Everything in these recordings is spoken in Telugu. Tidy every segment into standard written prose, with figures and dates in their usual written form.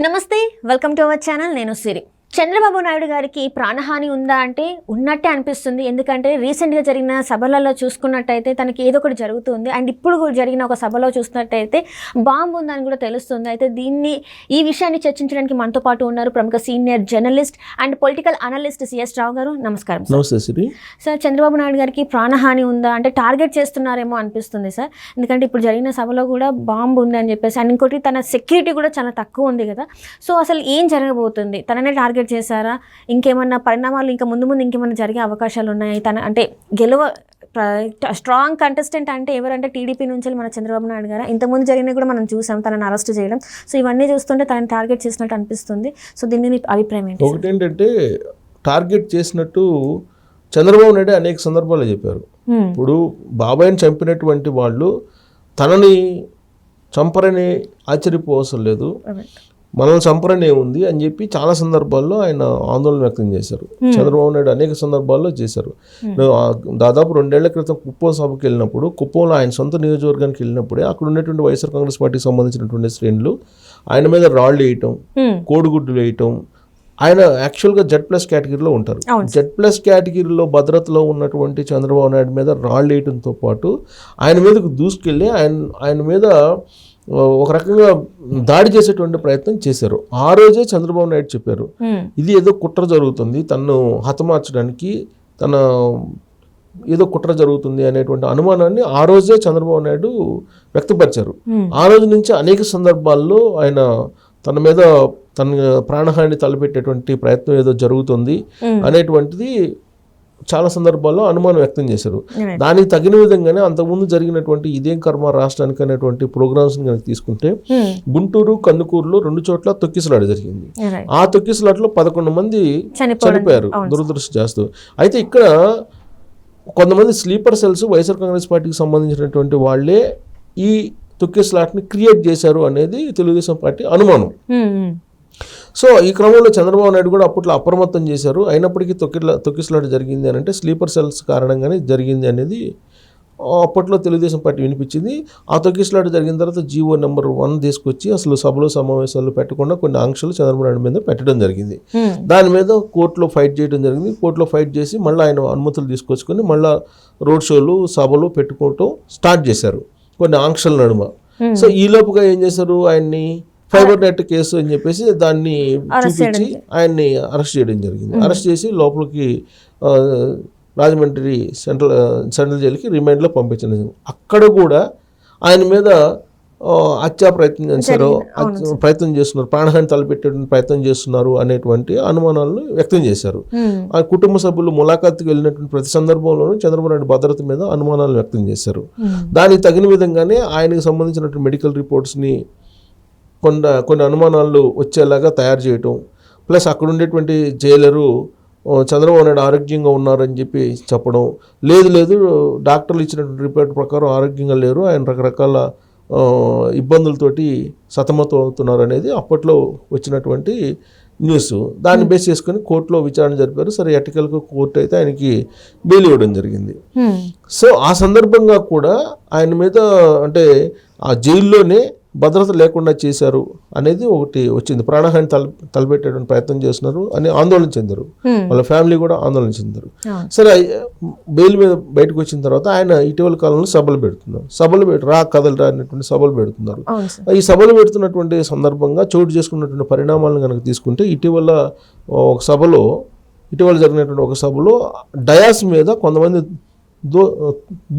నమస్తే, వెల్కమ్ టు అవర్ ఛానల్. నేను సిరి. చంద్రబాబు నాయుడు గారికి ప్రాణహాని ఉందా అంటే ఉన్నట్టే అనిపిస్తుంది. ఎందుకంటే రీసెంట్గా జరిగిన సభలలో చూసుకున్నట్టయితే తనకి ఏదో ఒకటి జరుగుతుంది. అండ్ ఇప్పుడు కూడా జరిగిన ఒక సభలో చూసినట్టయితే బాంబు ఉందని కూడా తెలుస్తుంది. అయితే ఈ విషయాన్ని చర్చించడానికి మనతో పాటు ఉన్నారు ప్రముఖ senior journalist and political analyst CS Rao garu. నమస్కారం. నమస్తే సిరి. సార్, చంద్రబాబు నాయుడు గారికి ప్రాణహాని ఉందా అంటే టార్గెట్ చేస్తున్నారేమో అనిపిస్తుంది సార్. ఎందుకంటే ఇప్పుడు జరిగిన సభలో కూడా బాంబు ఉంది అని చెప్పేసి, అండ్ ఇంకోటి తన సెక్యూరిటీ కూడా చాలా తక్కువ ఉంది కదా. సో అసలు ఏం జరగబోతుంది? తననే టార్గెట్ చేశారా? ఇంకేమన్నా పరిణామాలు ఇంకా ముందు ఇంకేమన్నా జరిగే అవకాశాలు ఉన్నాయి? తన అంటే స్ట్రాంగ్ కంటెస్టెంట్ అంటే ఎవరంటే టీడీపీ నుంచి మన చంద్రబాబు నాయుడు గారు. ఇంతకుముందు జరిగినవి కూడా మనం చూసాం, తనని అరెస్ట్ చేయడం. సో ఇవన్నీ చూస్తుంటే తనని టార్గెట్ చేసినట్టు అనిపిస్తుంది. సో దీన్ని మీ అభిప్రాయం ఏంటి? ఒకటి ఏంటంటే, టార్గెట్ చేసినట్టు చంద్రబాబు నాయుడు అనేక సందర్భాల్లో చెప్పారు. ఇప్పుడు బాబాయ్ని చంపినటువంటి వాళ్ళు తనని చంపరని ఆశ్చర్యపోవసరం లేదు, మనల్ని చంపరనే ఉంది అని చెప్పి చాలా సందర్భాల్లో ఆయన ఆందోళన వ్యక్తం చేశారు. చంద్రబాబు నాయుడు అనేక సందర్భాల్లో చేశారు. దాదాపు 2 ఏళ్ల క్రితం కుప్పం సభకి వెళ్ళినప్పుడు, కుప్పంలో ఆయన సొంత నియోజకవర్గానికి వెళ్ళినప్పుడే అక్కడ ఉన్నటువంటి వైఎస్ఆర్ కాంగ్రెస్ పార్టీకి సంబంధించినటువంటి శ్రేణులు ఆయన మీద రాళ్ళు వేయటం, కోడిగుడ్లు వేయటం. ఆయన యాక్చువల్గా Z+ కేటగిరీలో ఉంటారు. Z+ కేటగిరీలో భద్రతలో ఉన్నటువంటి చంద్రబాబు నాయుడు మీద రాళ్ళు వేయటంతో పాటు ఆయన మీదకు దూసుకెళ్ళి ఆయన మీద ఒక రకంగా దాడి చేసేటువంటి ప్రయత్నం చేశారు. ఆ రోజే చంద్రబాబు నాయుడు చెప్పారు, ఇది ఏదో కుట్ర జరుగుతుంది, తనను హతమార్చడానికి ఏదో కుట్ర జరుగుతుంది అనేటువంటి అనుమానాన్ని ఆ రోజే చంద్రబాబు నాయుడు వ్యక్తపరిచారు. ఆ రోజు నుంచి అనేక సందర్భాల్లో ఆయన తన మీద ప్రాణహాని తలపెట్టేటువంటి ప్రయత్నం ఏదో జరుగుతుంది అనేటువంటిది చాలా సందర్భాల్లో అనుమానం వ్యక్తం చేశారు. దానికి తగిన విధంగానే అంతకుముందు జరిగినటువంటి ఇదేం కర్మ రాష్ట్రానికి అనేటువంటి ప్రోగ్రామ్స్ కనుక తీసుకుంటే, గుంటూరు, కందుకూరులో 2 చోట్ల తొక్కిసలాట జరిగింది. ఆ తొక్కిసలాటలో 11 మంది చనిపోయారు దురదృష్టవశాత్తు. అయితే ఇక్కడ కొంతమంది స్లీపర్ సెల్స్ వైఎస్ఆర్ కాంగ్రెస్ పార్టీకి సంబంధించినటువంటి వాళ్ళే ఈ తొక్కిసలాటని క్రియేట్ చేశారు అనేది తెలుగుదేశం పార్టీ అనుమానం. సో ఈ క్రమంలో చంద్రబాబు నాయుడు కూడా అప్పట్లో అప్రమత్తం చేశారు. అయినప్పటికీ తొక్కిసలాట జరిగింది అని అంటే స్లీపర్ సెల్స్ కారణంగానే జరిగింది అనేది అప్పట్లో తెలుగుదేశం పార్టీ వినిపించింది. ఆ తొక్కిసలాట జరిగిన తర్వాత జీవో నెంబర్ 1 తీసుకొచ్చి అసలు సభలో సమావేశాలు పెట్టకుండా కొన్ని ఆంక్షలు చంద్రబాబు నాయుడు మీద పెట్టడం జరిగింది. దాని మీద కోర్టులో ఫైట్ చేయడం జరిగింది. కోర్టులో ఫైట్ చేసి మళ్ళీ ఆయన అనుమతులు తీసుకొచ్చుకొని మళ్ళీ రోడ్ షోలు, సభలు పెట్టుకోవటం స్టార్ట్ చేశారు కొన్ని ఆంక్షల నడుమ. సో ఈ లోపుగా ఏం చేశారు, ఆయన్ని ఫైబర్ నెట్ కేసు అని చెప్పేసి దాన్ని చూపించి ఆయన్ని అరెస్ట్ చేయడం జరిగింది. అరెస్ట్ చేసి లోపలికి రాజమండ్రి సెంట్రల్ జైలుకి రిమాండ్లో పంపించడం జరిగింది. అక్కడ కూడా ఆయన మీద హత్యా ప్రయత్నం చేస్తున్నారు, ప్రాణహాని తలపెట్టే ప్రయత్నం చేస్తున్నారు అనేటువంటి అనుమానాలను వ్యక్తం చేశారు. ఆ కుటుంబ సభ్యులు ములాఖాత్కి వెళ్ళినటువంటి ప్రతి సందర్భంలోనూ చంద్రబాబు నాయుడు భద్రత మీద అనుమానాలు వ్యక్తం చేశారు. దానికి తగిన విధంగానే ఆయనకు సంబంధించినటువంటి మెడికల్ రిపోర్ట్స్ని కొన్ని అనుమానాలు వచ్చేలాగా తయారు చేయటం, ప్లస్ అక్కడ ఉండేటువంటి జైలరు చంద్రబాబు నాయుడు ఆరోగ్యంగా ఉన్నారని చెప్పి చెప్పడం, లేదు డాక్టర్లు ఇచ్చినటువంటి రిపోర్ట్ ప్రకారం ఆరోగ్యంగా లేరు, ఆయన రకరకాల ఇబ్బందులతోటి సతమతం అవుతున్నారు అనేది అప్పట్లో వచ్చినటువంటి న్యూస్. దాన్ని బేస్ చేసుకుని కోర్టులో విచారణ జరిపారు. సరే, ఎటికల్గా కోర్టు అయితే ఆయనకి బెయిల్ ఇవ్వడం జరిగింది. సో ఆ సందర్భంగా కూడా ఆయన మీద అంటే ఆ జైల్లోనే భద్రత లేకుండా చేశారు అనేది ఒకటి వచ్చింది. ప్రాణహాని తలపెట్టేటువంటి ప్రయత్నం చేస్తున్నారు అని ఆందోళన చెందారు, వాళ్ళ ఫ్యామిలీ కూడా ఆందోళన చెందారు. సరే, బెయిల్ మీద బయటకు వచ్చిన తర్వాత ఆయన ఇటీవల కాలంలో సభలు పెడుతున్నారు, కదలరా అనేటువంటి సభలు పెడుతున్నారు. ఈ సభలు పెడుతున్నటువంటి సందర్భంగా చోటు చేసుకున్నటువంటి పరిణామాలను కనుక తీసుకుంటే, ఇటీవల జరిగినటువంటి ఒక సభలో డయాస్ మీద కొంతమంది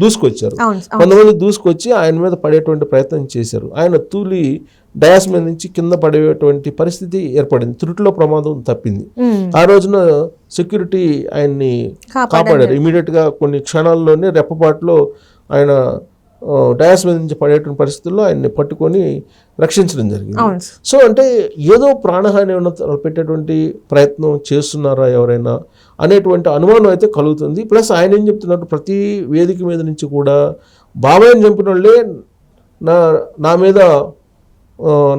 దూసుకొచ్చి ఆయన మీద పడేటువంటి ప్రయత్నం చేశారు. ఆయన తూలి డయాస్ మీద నుంచి కింద పడేటువంటి పరిస్థితి ఏర్పడింది. త్రుటిలో ప్రమాదం తప్పింది. ఆ రోజున సెక్యూరిటీ ఆయన్ని కాపాడారు. ఇమీడియట్గా కొన్ని క్షణాల్లోనే రెప్పపాటులో ఆయన డయాస్ మీద నుంచి పడేటువంటి పరిస్థితుల్లో ఆయన్ని పట్టుకొని రక్షించడం జరిగింది. సో అంటే ఏదో ప్రాణహాని పెట్టేటువంటి ప్రయత్నం చేస్తున్నారా ఎవరైనా అనేటువంటి అనుమానం అయితే కలుగుతుంది. ప్లస్ ఆయన ఏం చెప్తున్నారు, ప్రతి వేదిక మీద నుంచి కూడా బాబాయ్ని చంపిన వాళ్ళే నా మీద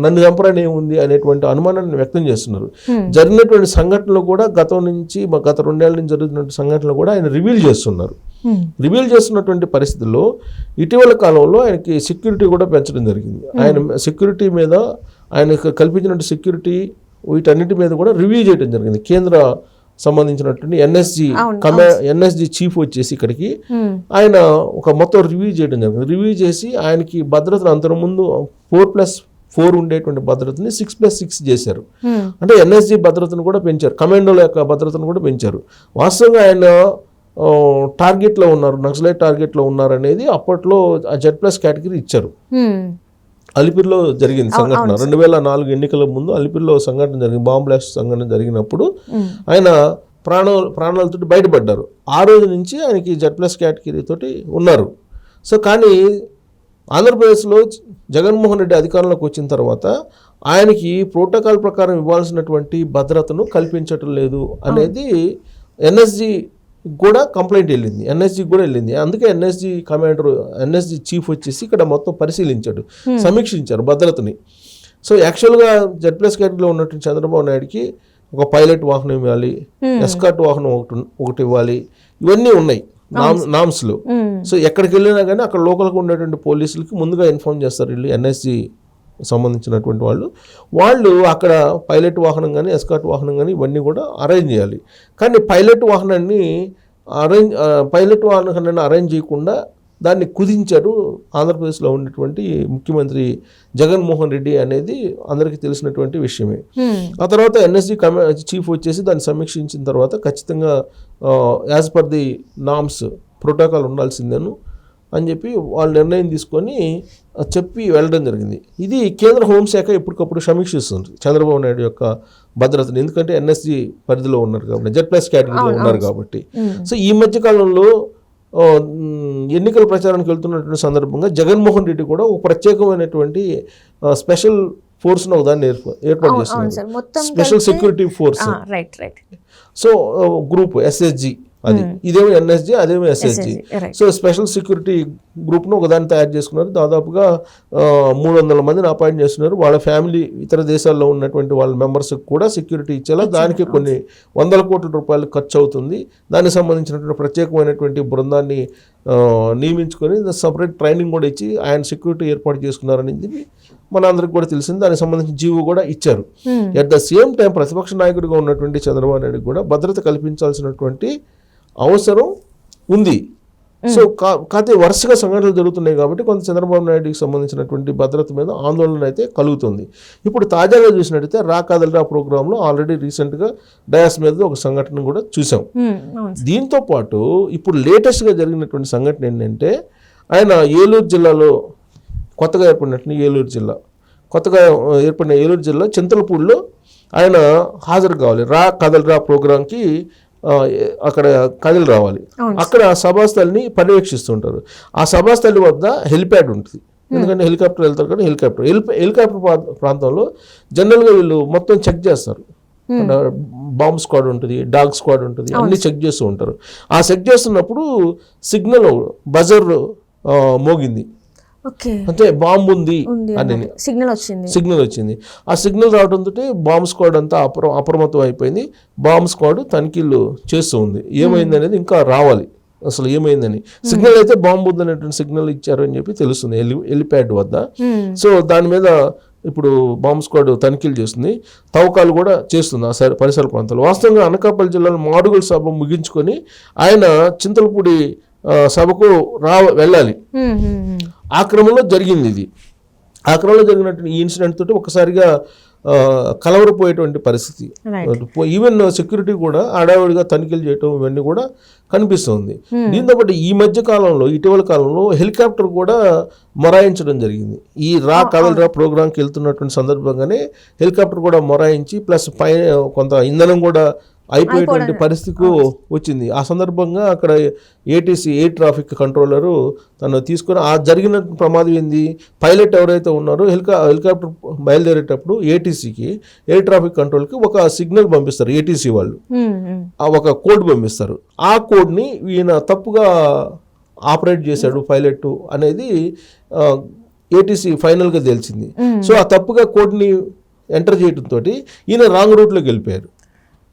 నన్ను చంపరని ఏముంది అనేటువంటి అనుమానాన్ని వ్యక్తం చేస్తున్నారు. జరిగినటువంటి సంఘటనలు కూడా గత 2 ఏళ్ల నుంచి జరుగుతున్న సంఘటనలు కూడా ఆయన రివీల్ చేస్తున్నారు. రివీల్ చేస్తున్నటువంటి పరిస్థితుల్లో ఇటీవల కాలంలో ఆయనకి సెక్యూరిటీ కూడా పెంచడం జరిగింది. ఆయన సెక్యూరిటీ మీద ఆయనకు కల్పించినటువంటి సెక్యూరిటీ వీటన్నిటి మీద కూడా రివ్యూ చేయడం జరిగింది. కేంద్ర సంబంధించినటువంటి ఎన్ఎస్జి చీఫ్ వచ్చేసి ఇక్కడికి ఆయన ఒక మొత్తం రివ్యూ చేయడం జరిగింది. రివ్యూ చేసి ఆయనకి భద్రతను అంతకు ముందు 4+4 ఉండేటువంటి భద్రతని 6+6 చేశారు. అంటే ఎన్ఎస్జి భద్రతను కూడా పెంచారు, కమాండోల యొక్క భద్రతను కూడా పెంచారు. వాస్తవంగా ఆయన టార్గెట్లో ఉన్నారు, నక్సలైట్ టార్గెట్లో ఉన్నారు అనేది అప్పట్లో Z+ కేటగిరీ ఇచ్చారు. అలిపిరిలో జరిగింది సంఘటన, 2004 ఎన్నికల ముందు అలిపిరిలో సంఘటన జరిగింది, బాంబ్ బ్లాస్ట్ సంఘటన జరిగినప్పుడు ఆయన ప్రాణాలతో బయటపడ్డారు. ఆ రోజు నుంచి ఆయనకి Z+ కేటగిరీ తోటి ఉన్నారు. సో కానీ ఆంధ్రప్రదేశ్లో జగన్మోహన్ రెడ్డి అధికారంలోకి వచ్చిన తర్వాత ఆయనకి ప్రోటోకాల్ ప్రకారం ఇవ్వాల్సినటువంటి భద్రతను కల్పించటం లేదు అనేది ఎన్ఎస్జి కూడా కంప్లైంట్ వెళ్ళింది, ఎన్ఎస్జి కూడా వెళ్ళింది. అందుకే ఎన్ఎస్జి కమాండర్, ఎన్ఎస్జి చీఫ్ వచ్చేసి ఇక్కడ మొత్తం పరిశీలించాడు, సమీక్షించారు భద్రతని. సో యాక్చువల్గా Z+ కేటగిరీలో ఉన్నటువంటి చంద్రబాబు నాయుడుకి ఒక పైలట్ వాహనం ఇవ్వాలి, ఎస్కార్ట్ వాహనం ఒకటి ఇవ్వాలి, ఇవన్నీ ఉన్నాయి నామ్స్లో. సో ఎక్కడికి వెళ్ళినా కానీ అక్కడ లోకల్గా ఉండేటువంటి పోలీసులకి ముందుగా ఇన్ఫార్మ్ చేస్తారు వీళ్ళు ఎన్ఎస్జి సంబంధించినటువంటి వాళ్ళు అక్కడ పైలట్ వాహనం కానీ ఎస్కార్ట్ వాహనం కానీ ఇవన్నీ కూడా అరేంజ్ చేయాలి. కానీ పైలట్ వాహనాన్ని అరేంజ్ చేయకుండా దాన్ని కుదించారు ఆంధ్రప్రదేశ్లో ఉన్నటువంటి ముఖ్యమంత్రి జగన్మోహన్ రెడ్డి అనేది అందరికీ తెలిసినటువంటి విషయమే. ఆ తర్వాత ఎన్ఎస్జి చీఫ్ వచ్చేసి దాన్ని సమీక్షించిన తర్వాత ఖచ్చితంగా as per the norms protocol ఉండాల్సిందేను అని చెప్పి వాళ్ళు నిర్ణయం తీసుకొని చెప్పి వెళ్ళడం జరిగింది. ఇది కేంద్ర హోంశాఖ ఎప్పటికప్పుడు సమీక్షిస్తుంది చంద్రబాబు నాయుడు యొక్క భద్రతను, ఎందుకంటే ఎన్ఎస్జి పరిధిలో ఉన్నారు కాబట్టి, Z+ కేటగిరీలో ఉన్నారు కాబట్టి. సో ఈ మధ్యకాలంలో ఎన్నికల ప్రచారానికి వెళ్తున్నటువంటి సందర్భంగా జగన్మోహన్ రెడ్డి కూడా ఒక ప్రత్యేకమైనటువంటి స్పెషల్ ఫోర్స్ను ఒకదాన్ని ఏర్పాటు చేస్తున్నారు, special security force. So group SSG, అది ఇదేమో ఎన్ఎస్జి, అదేమో SSG. సో స్పెషల్ సెక్యూరిటీ గ్రూప్ను ఒకదాన్ని తయారు చేసుకున్నారు. దాదాపుగా 300 మందిని అపాయింట్ చేస్తున్నారు. వాళ్ళ ఫ్యామిలీ ఇతర దేశాల్లో ఉన్నటువంటి వాళ్ళ మెంబర్స్కి కూడా సెక్యూరిటీ ఇచ్చేలా దానికి కొన్ని 100 కోట్ల రూపాయలు ఖర్చు అవుతుంది. దానికి సంబంధించినటువంటి ప్రత్యేకమైనటువంటి బృందాన్ని నియమించుకొని సపరేట్ ట్రైనింగ్ కూడా ఇచ్చి ఆయన సెక్యూరిటీ ఏర్పాటు చేసుకున్నారనేది మనందరికి కూడా తెలిసింది. దానికి సంబంధించిన జీవో కూడా ఇచ్చారు. అట్ ద సేమ్ టైం ప్రతిపక్ష నాయకుడిగా ఉన్నటువంటి చంద్రబాబు నాయుడు కూడా భద్రత కల్పించాల్సినటువంటి అవసరం ఉంది. సో కాకపోతే వరుసగా సంఘటనలు జరుగుతున్నాయి కాబట్టి కొంత చంద్రబాబు నాయుడుకి సంబంధించినటువంటి భద్రత మీద ఆందోళన అయితే కలుగుతుంది. ఇప్పుడు తాజాగా చూసినట్టయితే రా కదలరా ప్రోగ్రాంలో ఆల్రెడీ రీసెంట్గా డయాస్ మీద ఒక సంఘటన కూడా చూసాం. దీంతో పాటు ఇప్పుడు లేటెస్ట్గా జరిగినటువంటి సంఘటన ఏంటంటే ఆయన ఏలూరు జిల్లాలో కొత్తగా ఏర్పడినట్టు ఏలూరు జిల్లా చింతలపూడిలో ఆయన హాజరు కావాలి. రా కదలరా ప్రోగ్రాంకి అక్కడ కదిలి రావాలి. అక్కడ సభాస్థలిని పర్యవేక్షిస్తుంటారు. ఆ సభాస్థలి వద్ద హెలిప్యాడ్ ఉంటుంది, ఎందుకంటే హెలికాప్టర్ వెళ్తారు కానీ హెలికాప్టర్ ప్రాంతంలో జనరల్గా వీళ్ళు మొత్తం చెక్ చేస్తారు. బాంబ్ స్క్వాడ్ ఉంటుంది, డాగ్ స్క్వాడ్ ఉంటుంది, అన్ని చెక్ చేస్తూ ఉంటారు. ఆ చెక్ చేస్తున్నప్పుడు సిగ్నల్ బజర్ మోగింది, అంటే బాంబు ఉంది అని సిగ్నల్ వచ్చింది. ఆ సిగ్నల్ రావడంతో బాంబ్ స్క్వాడ్ అంతా అప్రమత్తం అయిపోయింది. బాంబ్ స్క్వాడ్ తనిఖీలు చేస్తూ ఉంది. ఏమైంది అనేది ఇంకా రావాలి, అసలు ఏమైందని. సిగ్నల్ అయితే బాంబు ఉందనేటువంటి సిగ్నల్ ఇచ్చారు అని చెప్పి తెలుస్తుంది హెలిప్యాడ్ వద్ద. సో దాని మీద ఇప్పుడు బాంబ్ స్క్వాడ్ తనిఖీలు చేస్తుంది, తవ్వకాలు కూడా చేస్తుంది ఆ పరిసర ప్రాంతాలు. వాస్తవంగా అనకాపల్లి జిల్లాలో మాడుగుల సభ ముగించుకొని ఆయన చింతలపూడి సభకు వెళ్ళాలి. ఆ క్రమంలో జరిగింది ఇది. ఆ క్రమంలో జరిగినటువంటి ఈ ఇన్సిడెంట్ తోటి ఒకసారిగా కలవరపోయేటువంటి పరిస్థితి. ఈవెన్ సెక్యూరిటీ కూడా హడావుడిగా తనిఖీలు చేయటం ఇవన్నీ కూడా కనిపిస్తుంది. దీంతో పాటు ఈ మధ్య కాలంలో ఇటీవల కాలంలో హెలికాప్టర్ కూడా మొరాయించడం జరిగింది. ఈ రా కదలరా ప్రోగ్రాంకి వెళ్తున్నటువంటి సందర్భంగానే హెలికాప్టర్ కూడా మొరాయించి ప్లస్ పైన కొంత ఇంధనం కూడా అయిపోయేటువంటి పరిస్థితికి వచ్చింది. ఆ సందర్భంగా అక్కడ ఏటీసీ ఎయిర్ ట్రాఫిక్ కంట్రోలరు తను తీసుకొని ఆ జరిగిన ప్రమాదం ఏంది, పైలట్ ఎవరైతే ఉన్నారో హెలికాప్టర్ బయలుదేరేటప్పుడు ఏటీసీకి ఎయిర్ ట్రాఫిక్ కంట్రోల్కి ఒక సిగ్నల్ పంపిస్తారు. ఏటీసీ వాళ్ళు ఒక కోడ్ పంపిస్తారు. ఆ కోడ్ని ఈయన తప్పుగా ఆపరేట్ చేశాడు పైలట్ అనేది ఏటీసీ ఫైనల్గా తెలిసింది. సో ఆ తప్పుగా కోడ్ని ఎంటర్ చేయడంతో ఈయన రాంగ్ రూట్లోకి వెళ్ళిపోయారు.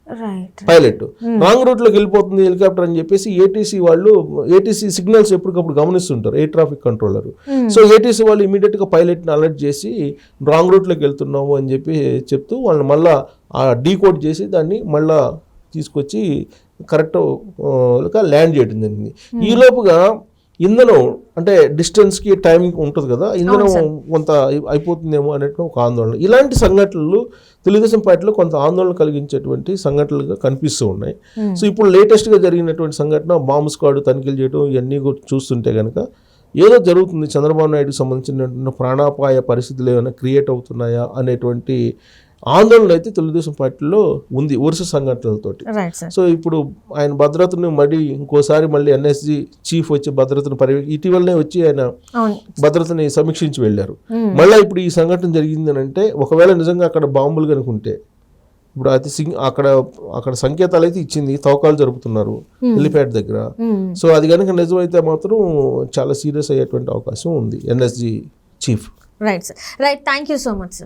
రైట్. పైలట్ రాంగ్ రూట్ లోకి వెళ్ళిపోతుంది హెలికాప్టర్ అని చెప్పేసి ఏటీసీ సిగ్నల్స్ ఎప్పటికప్పుడు గమనిస్తుంటారు, air traffic controller. So ATC వాళ్ళు ఇమీడియట్ గా పైలట్ ని అలర్ట్ చేసి రాంగ్ రూట్ లోకి వెళ్తున్నాము అని చెప్పి చెప్తూ వాళ్ళని మళ్ళా డీకోడ్ చేసి దాన్ని మళ్ళా తీసుకొచ్చి కరెక్ట్ ల్యాండ్ చేయడం జరిగింది. ఈ లోపుగా ఇంధనం అంటే డిస్టెన్స్కి టైంకి ఉంటుంది కదా, ఇంధనం కొంత అయిపోతుందేమో అనేట్టు ఒక ఆందోళన. ఇలాంటి సంఘటనలు తెలుగుదేశం పార్టీలో కొంత ఆందోళన కలిగించేటువంటి సంఘటనలుగా కనిపిస్తూ ఉన్నాయి. సో ఇప్పుడు లేటెస్ట్గా జరిగినటువంటి సంఘటన బాంబు స్క్వాడ్ తనిఖీలు చేయడం ఇవన్నీ కూడా చూస్తుంటే కనుక ఏదో జరుగుతుంది, చంద్రబాబు నాయుడుకి సంబంధించిన ప్రాణాపాయ పరిస్థితులు ఏమైనా క్రియేట్ అవుతున్నాయా అనేటువంటి ఆందోళన అయితే తెలుగుదేశం పార్టీలో ఉంది వరుస సంఘటనలతోటి. సో ఇప్పుడు ఆయన భద్రతను ఇంకోసారి మళ్ళీ ఎన్ఎస్జి చీఫ్ వచ్చి భద్రతను ఇటీవలనే వచ్చి ఆయన భద్రతని సమీక్షించి వెళ్ళారు. మళ్ళీ ఇప్పుడు ఈ సంఘటన జరిగింది అంటే ఒకవేళ నిజంగా అక్కడ బాంబులు కనుకుంటే ఇప్పుడు అక్కడ సంకేతాలు అయితే ఇచ్చింది, తవ్వకాలు జరుపుతున్నారు హెలిప్యాడ్ దగ్గర. సో అది కనుక నిజమైతే మాత్రం చాలా సీరియస్ అయ్యేటువంటి అవకాశం ఉంది NSG chief. Right sir, right. Thank you so much sir.